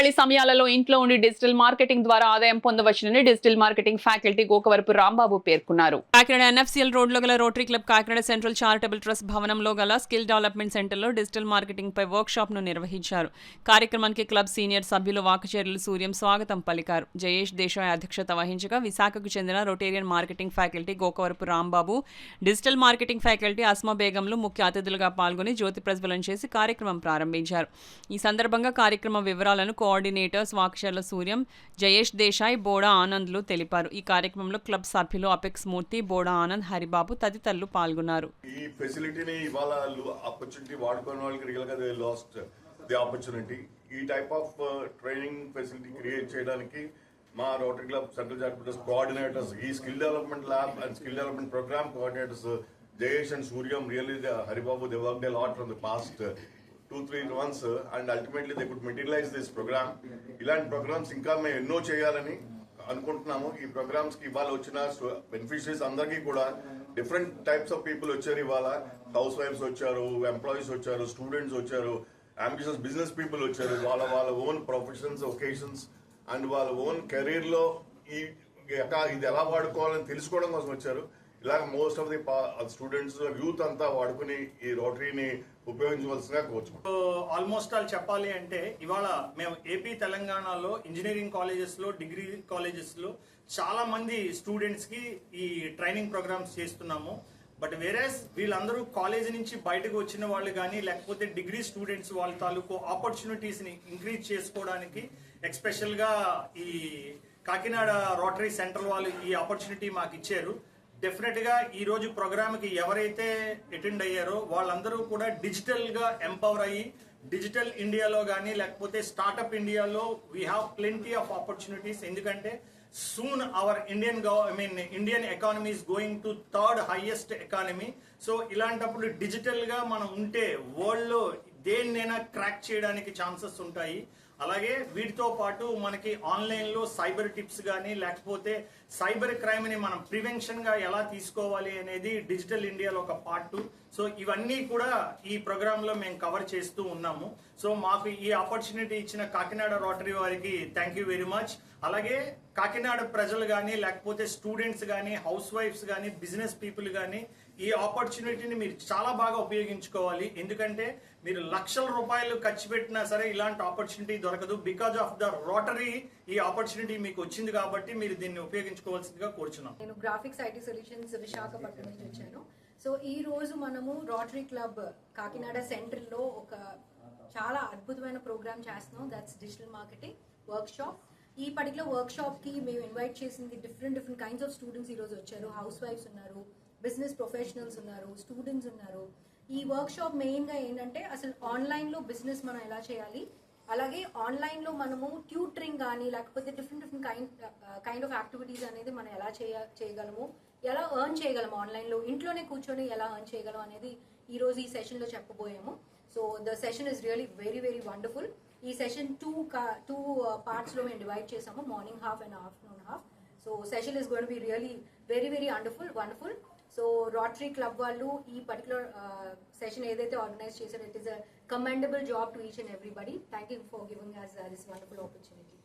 ఖాళీ సమయాలలో ఇంట్లో ఉండి డిజిటల్ మార్కెటింగ్ ద్వారా ఆదాయం పొందవచ్చునని digital marketing faculty Gokavarapu Rambabu పేర్కొన్నారు. కాకినాడ ఎన్ఎఫ్సిఎల్ రోడ్లో గల rotary club Kakinada central charitable trust భవనంలో గల స్కిల్ డెవలప్మెంట్ సెంటర్లో డిజిటల్ మార్కెటింగ్ పై వర్క్ షాప్ ను నిర్వహించారు. కార్యక్రమానికి క్లబ్ సీనియర్ సభ్యులు వాకచేర్ల సూర్యం స్వాగతం పలికారు. జయేష్ దేశాయ్ అధ్యక్షత వహించగా విశాఖకు చెందిన Rotarian marketing faculty Gokavarapu Rambabu, digital marketing faculty Asma బేగంలు ముఖ్య అతిథులుగా పాల్గొని జ్యోతి ప్రజ్వలన చేసి కార్యక్రమం ప్రారంభించారు. ఈ సందర్భంగా కార్యక్రమ వివరాలను కోఆర్డినేటర్స్ వాకచర్ల సూర్యం, జయేష్ దేశాయ్, బోడా ఆనంద్లు తెలిపారు. ఈ కార్యక్రమంలో క్లబ్ సభ్యులు అపెక్స్ మూర్తి, బోడా ఆనంద్, హరిబాబు తదితరులు పాల్గొన్నారు. ఈ ఫెసిలిటీని ఇవాళ ఆపర్చునిటీ వాడుకునే వాళ్ళకి రియల్ గా దే లాస్ట్ ది ఆపర్చునిటీ. ఈ type of training facility create చేయడానికి మా rotary club central charitable coordinators, ఈ skill development lab and skill development programme coordinators Jayesh and Suryam, really Haribabu, they worked a lot from the past 2-3 months and ultimately they could materialize this program. ఇలాంటి programmes ఇంకా మేము ఎన్నో చేయాలని అనుకుంటున్నాము. ఈ programmes కి ఇవాళ వచ్చిన బెనిఫిషరీస్ అందరికీ కూడా డిఫరెంట్ టైప్స్ ఆఫ్ పీపుల్ వచ్చారు. ఇవాళ హౌస్ వైఫ్స్ వచ్చారు, ఎంప్లాయీస్ వచ్చారు, స్టూడెంట్స్ వచ్చారు, అంబిషియస్ బిజినెస్ పీపుల్ వచ్చారు. వాళ్ళ ఓన్ ప్రొఫెషన్స్, ఒకేషన్స్ అండ్ వాళ్ళ ఓన్ కెరీర్ లో ఇది ఎలా వాడుకోవాలని తెలుసుకోవడం కోసం వచ్చారు. ఇలాగ most of the students, youth అంతా వాడుకుని ఈ రోటరీని ఉపయోగించవలసిందిగా కోరుచున్నాం. ఆల్మోస్ట్ ఆల్ చెప్పాలి అంటే ఇవాళ మేము ఏపీ తెలంగాణలో ఇంజనీరింగ్ కాలేజెస్ లో, డిగ్రీ కాలేజెస్ లో చాలా మంది స్టూడెంట్స్ కి ఈ ట్రైనింగ్ ప్రోగ్రామ్స్ చేస్తున్నాము. బట్ వేరేస్ వీళ్ళందరూ కాలేజ్ నుంచి బయటకు వచ్చిన వాళ్ళు కానీ, లేకపోతే డిగ్రీ స్టూడెంట్స్ వాళ్ళ తాలూకు ఆపర్చునిటీస్ ని ఇంక్రీజ్ చేసుకోవడానికి ఎక్స్పెషల్ గా ఈ కాకినాడ రోటరీ సెంటర్ వాళ్ళు ఈ ఆపర్చునిటీ మాకు ఇచ్చారు. డెఫినెట్ గా ఈ రోజు ప్రోగ్రామ్ కి ఎవరైతే అటెండ్ అయ్యారో వాళ్ళందరూ కూడా డిజిటల్ గా ఎంపవర్ అయ్యి డిజిటల్ ఇండియాలో కానీ, లేకపోతే స్టార్ట్అప్ ఇండియాలో we have plenty of opportunities. ఎందుకంటే soon our Indian economy is going to third highest economy. So ఇలాంటప్పుడు డిజిటల్ గా మనం ఉంటే వరల్డ్ లో దేన్నైనా క్రాక్ చేయడానికి ఛాన్సెస్ ఉంటాయి. అలాగే వీటితో పాటు మనకి ఆన్లైన్ లో సైబర్ టిప్స్ కానీ, లేకపోతే సైబర్ క్రైమ్ ని మనం ప్రివెన్షన్ గా ఎలా తీసుకోవాలి అనేది డిజిటల్ ఇండియాలో ఒక పార్ట్. సో ఇవన్నీ కూడా ఈ ప్రోగ్రామ్ లో మేము కవర్ చేస్తూ ఉన్నాము. సో మాకు ఈ ఆపర్చునిటీ ఇచ్చిన కాకినాడ రోటరీ వారికి థ్యాంక్ యూ వెరీ మచ్. అలాగే కాకినాడ ప్రజలు కానీ, లేకపోతే స్టూడెంట్స్ కానీ, హౌస్ వైఫ్స్ కానీ, బిజినెస్ పీపుల్ కానీ ఈ ఆపర్చునిటీని మీరు చాలా బాగా ఉపయోగించుకోవాలి. ఎందుకంటే మీరు లక్షల రూపాయలు ఖర్చు పెట్టినా సరే ఇలాంటి ఆపర్చునిటీ దొరకదు. బికాజ్ ఆఫ్ ద రోటరీ ఈ ఆపర్చునిటీ మీకు వచ్చింది కాబట్టి మీరు దీన్ని ఉపయోగించుకోవాల్సిందిగా కోరుచున్నాం. నేను గ్రాఫిక్స్ ఐటీ సొల్యూషన్స్ విశాఖపట్నం నుంచి వచ్చాను. సో ఈ రోజు మనము రోటరీ క్లబ్ కాకినాడ సెంటర్ లో ఒక చాలా అద్భుతమైన ప్రోగ్రామ్ చేస్తున్నాం. That's digital marketing work shop. ఈ పర్టికులర్ వర్క్ షాప్ కి మేము ఇన్వైట్ చేసింది డిఫరెంట్ కైండ్స్ ఆఫ్ స్టూడెంట్స్ ఈ రోజు వచ్చారు. హౌస్ వైఫ్స్ ఉన్నారు, బిజినెస్ ప్రొఫెషనల్స్ ఉన్నారు, స్టూడెంట్స్ ఉన్నారు. ఈ వర్క్ షాప్ మెయిన్ గా ఏంటంటే అసలు ఆన్లైన్ లో బిజినెస్ మనం ఎలా చేయాలి, అలాగే ఆన్లైన్ లో మనము ట్యూటరింగ్ కానీ, లేకపోతే డిఫరెంట్ కైండ్ ఆఫ్ యాక్టివిటీస్ అనేది మనం ఎలా చేయగలము, ఎలా ఎర్న్ చేయగలము, ఆన్లైన్ లో ఇంట్లోనే కూర్చొని ఎలా ఎర్న్ చేయగలం అనేది ఈ రోజు ఈ సెషన్ లో చెప్పబోయాము. So the session is really very very wonderful. ఈ సెషన్ టూ పార్ట్స్ లో మేము డివైడ్ చేసాము, morning half and afternoon half. So session is going to be really very very wonderful. So rotary club వాళ్ళు ఈ particular session ఏదైతే organise చేశారో it is a commendable job to each and everybody. Thank you for giving us this wonderful opportunity.